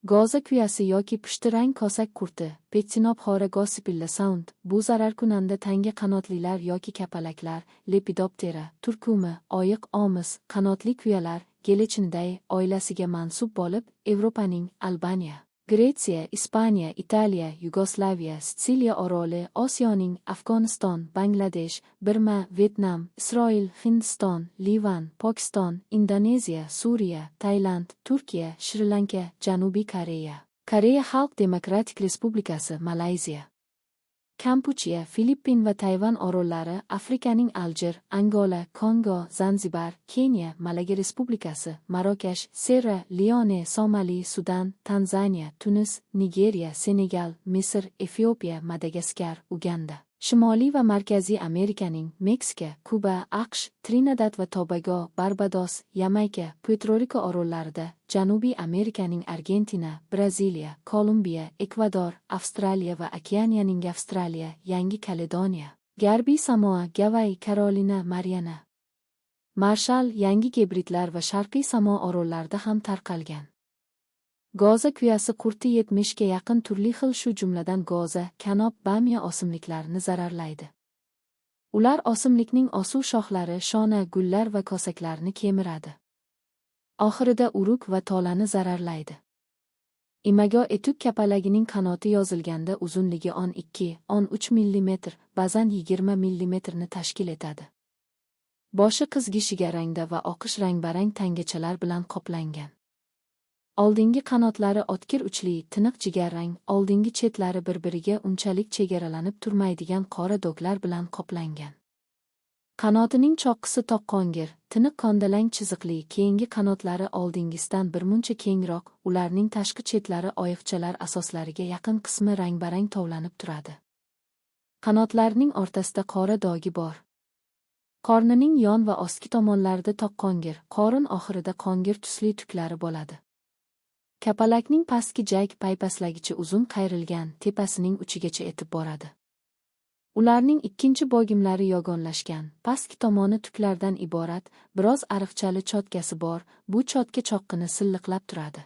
G'oza kuyasi yoki pushti rang kosak qurti, Petsinopxora gossipilla sound, bu zararkunanda tanga qanotlilar yoki kapalaklar, Lepidoptera, turkumi, oyiq omiz, qanotli kuyalar, Gelechinidae oilasiga mansub bo'lib, Yevropaning Albaniya, Gretsiya, Ispaniya, Italiya, Yugoslaviya, Sitsiliya oroli, Osiyoning Afg'oniston, Bangladesh, Birma, Vyetnam, Isroil, Hindiston, Livan, Pokiston, Indoneziya, Suriya, Tailand, Turkiya, Shri-Lanka, Janubiy Koreya, Koreya Xalq Demokratik Respublikasi, Malayziya, Kampuchiya, Filippin va Tayvan orollari, Afrikaning Aljer, Angola, Kongo, Zanzibar, Keniya, Malaga Respublikasi, Marokash, Serra Leone, Somali, Sudan, Tanzaniya, Tunis, Nigeriya, Senegal, Misr, Efiopiya, Madagaskar, Uganda. Shimoliy va Markaziy Amerikaning Meksika, Kuba, AQSh, Trinidad va Tobago, Barbados, Yamayka, Puerto-Riko orollarida, Janubiy Amerikaning Argentina, Braziliya, Kolumbiya, Ekvador, Avstraliya va Okeaniyaning Avstraliya, Yangi Kaledoniya, Garbiy Samoa, Gavayi, Karolina, Mariana, Marshall, Yangi Gebridlar va Sharqiy Samo orollarida ham tarqalgan. G'oza kuyasi qurti 70 ga yaqin turli xil shu jumladan g'oza, kanob, bamya o'simliklarini zararlaydi. Ular o'simlikning osuv shoxlari, shona, gullar va kosaklarni kemiradi. Oxirida urug va tolani zararlaydi. Imago etuk kapalagining qanoti yozilganda uzunligi 12-13 mm, ba'zan 20 mm ni tashkil etadi. Boshi qizgishiga rangda va oqish rangbarang tangachalar bilan qoplangan. Oldingi qanotlari o'tkir uchli, tiniq jigarrang, oldingi chetlari bir-biriga unchalik chegaralanib turmaydigan qora do'glar bilan qoplangan. Qanotining choqqisi toqqongir, tiniq kondalang chiziqli, keyingi qanotlari oldingisidan birmuncha kengroq, ularning tashqi chetlari oyiqchalar asoslariga yaqin qismi rangbarang tovlanib turadi. Qanotlarning o'rtasida qora dogi bor. Qornining yon va ostki tomonlarida toqqongir, qorin oxirida qongir tusli tuklari bo'ladi. Kapalakning pastki jag paypaslagicha uzun qayrilgan, tepasining uchigacha etib boradi. Ularning ikkinchi bo'gimlari yogonlashgan, pastki tomoni tuklardan iborat, biroz ariqchali chotkasi bor, bu chotka choqqini silliqlab turadi.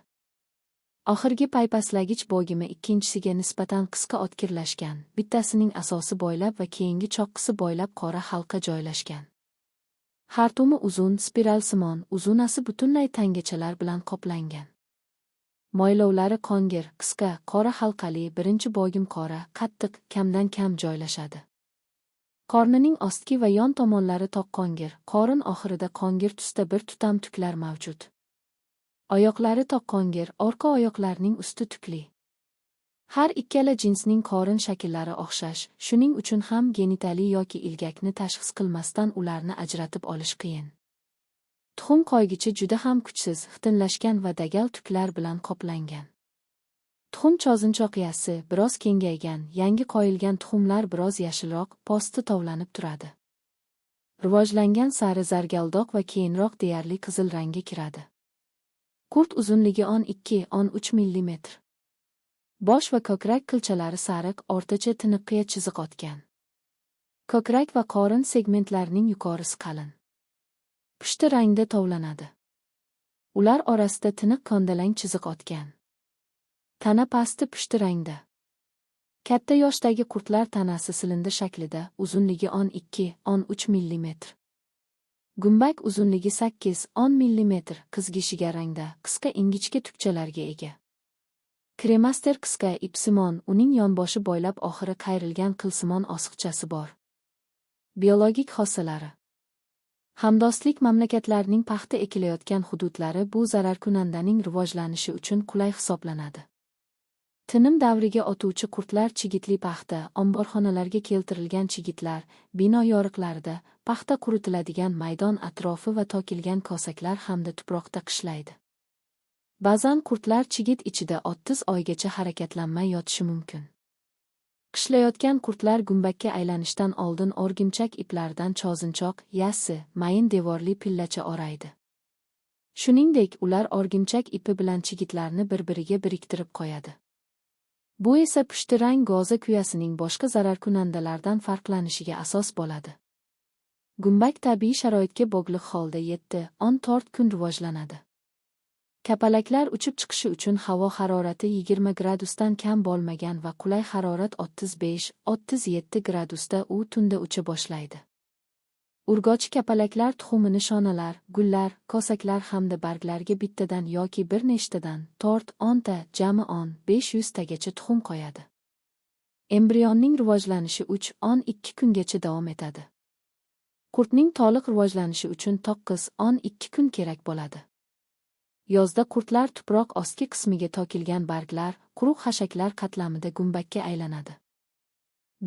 Oxirgi paypaslagich bo'gimi ikkinchisiga nisbatan qisqa o'tkirlashgan, bittasining asosi bo'ylab va keyingi choqqisi bo'ylab qora halqa joylashgan. Xartumi uzun, spiralsimon, uzunasi butunlay tangachalar bilan qoplangan. Moylovlari qongir, qisqa, qora halqali, birinchi bo'gim qora, qattiq, kamdan kam joylashadi. Qornining ostki va yon tomonlari toqqongir, qorin oxirida qongir tusda bir tutam tuklar mavjud. Oyoqlari toqqongir, orqa oyoqlarning usti tukli. Har ikkala jinsning qorin shakllari o'xshash, shuning uchun ham genitaliy yoki ilgakni tashxis qilmasdan ularni ajratib olish qiyin. Tuxum qo'ygichi juda ham kuchsiz, xitinlashgan va dagal tuklar bilan qoplangan. Tuxum cho'zinchoqyasi biroz kengaygan, yangi qo'yilgan tuxumlar biroz yashilroq, posti tovlanib turadi. Rivojlangan sari zargaldoq va keyinroq deyarli qizil rangga kiradi. Qurt uzunligi 12-13 mm. Bosh va ko'krak qilchalari sariq, o'rtacha tiniqqiya chiziq o'tgan. Ko'krak va qorin segmentlarining yuqorisi qalin. Pushti rangda tovlanadi. Ular orasida tiniq kondalang chiziq o'tgan. Tana pasti pushti rangda. Katta yoshdagi qurtlar tanasi silindir shaklida, uzunligi 12-13 mm. Gumbak uzunligi 8-10 mm, qizgishiga rangda, qisqa ingichka tukchalarga ega. Kremaster qisqa, ipsimon, uning yonboshi bo'ylab oxiri qayrilgan qilsimon osiqchasi bor. Biologik xossalari. Hamdo'stlik mamlakatlarining paxta ekilayotgan hududlari bu zararkunandaning rivojlanishi uchun qulay hisoblanadi. Tinim davriga o'tuvchi qurtlar chigitli paxta, omborxonalarga keltirilgan chigitlar, bino yoriqlarida, paxta quritiladigan maydon atrofi va tokilgan kosaklar hamda tuproqda qishlaydi. Ba'zan qurtlar chigit ichida 30 oygacha harakatlanmay yotishi mumkin. Qishlayotgan qurtlar gumbakka aylanishdan oldin o'rgimchak iplaridan cho'zinchoq, yassi, mayin devorli pillacha o'raydi. Shuningdek, ular o'rgimchak ipi bilan chigitlarni bir-biriga biriktirib qo'yadi. Bu esa pushti rang g'oza kuyasining boshqa zararkunandalardan farqlanishiga asos bo'ladi. Gumbak tabiiy sharoitga bog'liq holda 7-14 kun rivojlanadi. Kapalaklar uchib chiqishi uchun havo harorati 20 gradusdan kam bo'lmagan va qulay harorat 35-37 gradusda u tunda ucha boshlaydi. Urg'ochi kapalaklar tuxumi nishonalar, gullar, kosaklar hamda barglarga bittadan yoki bir nechtadan, tort, 10 ta, jami 10-500 tagacha tuxum qo'yadi. Embrionning rivojlanishi 3-12 kungacha davom etadi. Qurtning to'liq rivojlanishi uchun 9-12 kun kerak bo'ladi. Yozda qurtlar tuproq ostki qismiga tokilgan barglar, quruq xashaklar qatlamida gumbakka aylanadi.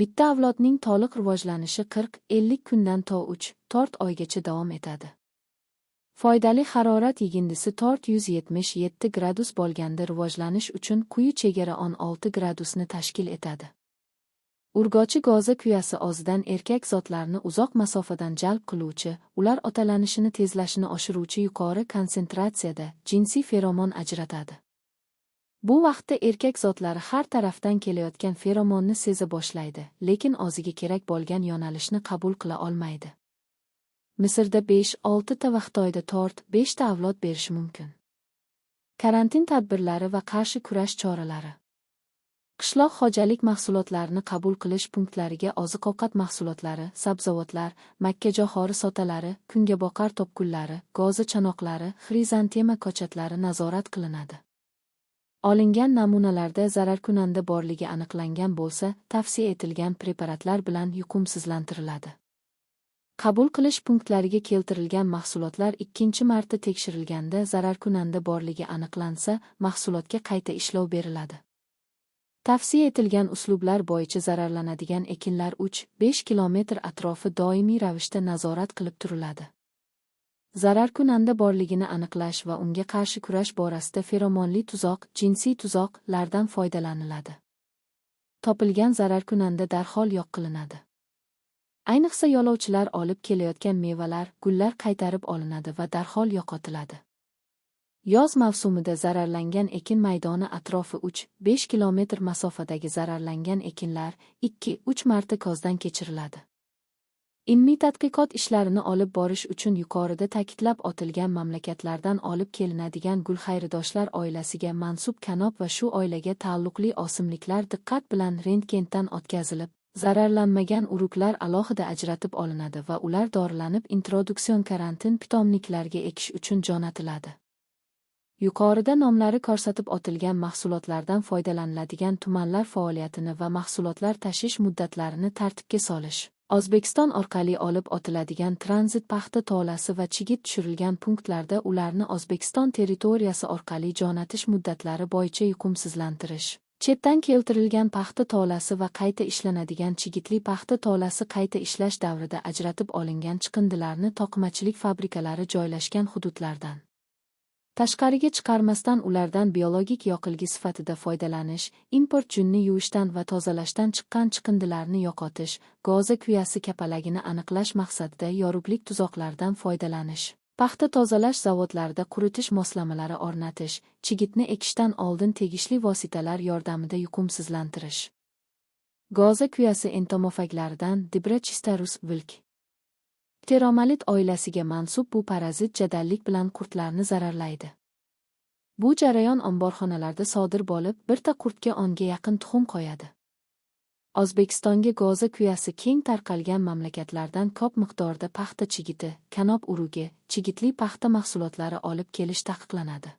Bitta avlodning to'liq rivojlanishi 40-50 kundan to 3-4 oygacha davom etadi. Foydali harorat yigindisi 477 gradus bo'lganda rivojlanish uchun quyi chegara 16 gradusni tashkil etadi. Urg'ochi goza kuyasi ozidan erkak zotlarni uzoq masofadan jalb qiluvchi, ular otalanishini tezlashini oshiruvchi yuqori konsentratsiyada jinsiy feromon ajratadi. Bu vaqtda erkak zotlari har tarafdan kelayotgan feromonni seza boshlaydi, lekin o'ziga kerak bo'lgan yo'nalishni qabul qila olmaydi. Misrda 5-6 ta va Xitoyda 4-5 ta avlod berishi mumkin. Karantin tadbirlari va qarshi kurash choralari. Qishloq xo'jalik mahsulotlarini qabul qilish punktlariga oziq-ovqat mahsulotlari, sabzavotlar, makkajo'xori sotalari, kungaboqar topkullari, goza chanoqlari, xrizantema ko'chatlari nazorat qilinadi. Olingan namunalarda zararkunanda borligi aniqlangan bo'lsa, tavsiya etilgan preparatlar bilan yuqumsizlantiriladi. Qabul qilish punktlariga keltirilgan mahsulotlar ikkinchi marta tekshirilganda zararkunanda borligi aniqlansa, mahsulotga qayta ishlov beriladi. Tavsiya etilgan uslublar bo'yicha zararlanadigan ekinlar 3-5 kilometr atrofi doimiy ravishda nazorat qilib turiladi. Zararkunanda borligini aniqlash va unga qarshi kurash borasida feromonli tuzoq, jinsiy tuzoqlardan foydalaniladi. Topilgan zararkunanda darhol yo'q qilinadi. Ayniqsa yo'lovchilar olib kelayotgan mevalar, gullar qaytarib olinadi va darhol yo'qotiladi. Yoz mavsumida zararlangan ekin maydoni atrofi 3-5 kilometr masofadagi zararlangan ekinlar 2-3 marta ko'zdan kechiriladi. Ilmiy tadqiqot ishlarini olib borish uchun yuqorida ta'kidlab o'tilgan mamlakatlardan olib kelinadigan gul xayridoshlar oilasiga mansub kanob va shu oilaga taalluqli o'simliklar diqqat bilan rentgendan o'tkazilib, zararlanmagan urug'lar alohida ajratib olinadi va ular dorilanib introduksion karantin pitomniklarga ekish uchun jo'natiladi. Yuqorida nomlari ko'rsatib o'tilgan mahsulotlardan foydalaniladigan tumanlar faoliyatini va mahsulotlar tashish muddatlarini tartibga solish. O'zbekiston orqali olib o'tiladigan tranzit paxta tolasi va chigit tushirilgan punktlarda ularni O'zbekiston territoriyasi orqali jo'natish muddatlari bo'yicha yuqumsizlantirish. Chetdan keltirilgan paxta tolasi va qayta ishlanadigan chigitli paxta tolasi qayta ishlash davrida ajratib olingan chiqindilarni to'qimachilik fabrikalari joylashgan hududlardan tashqariga chiqarmasdan ulardan biologik yoqilgi sifatida foydalanish, import junni yuvishdan va tozalashdan chiqqan chiqindilarni yo'qotish, goza kuyasi kapalagini aniqlash maqsadida yorug'lik tuzoqlardan foydalanish, paxta tozalash zavodlarida quritish moslamalari o'rnatish, chigitni ekishdan oldin tegishli vositalar yordamida yuqumsizlantirish. Goza kuyasi entomofaglaridan Dibrachistharus vilk. Pteromalit oilasiga mansub bu parazit jadallik bilan qurtlarni zararlaydi. Bu jarayon omborxonalarda sodir bo'lib, birta qurtga 10 ga yaqin tuxum qo'yadi. O'zbekistonga goza kuyasi keng tarqalgan mamlakatlardan ko'p miqdorda paxta chigiti, kanob urug'i, chigitli paxta mahsulotlari olib kelish taqiqlanadi.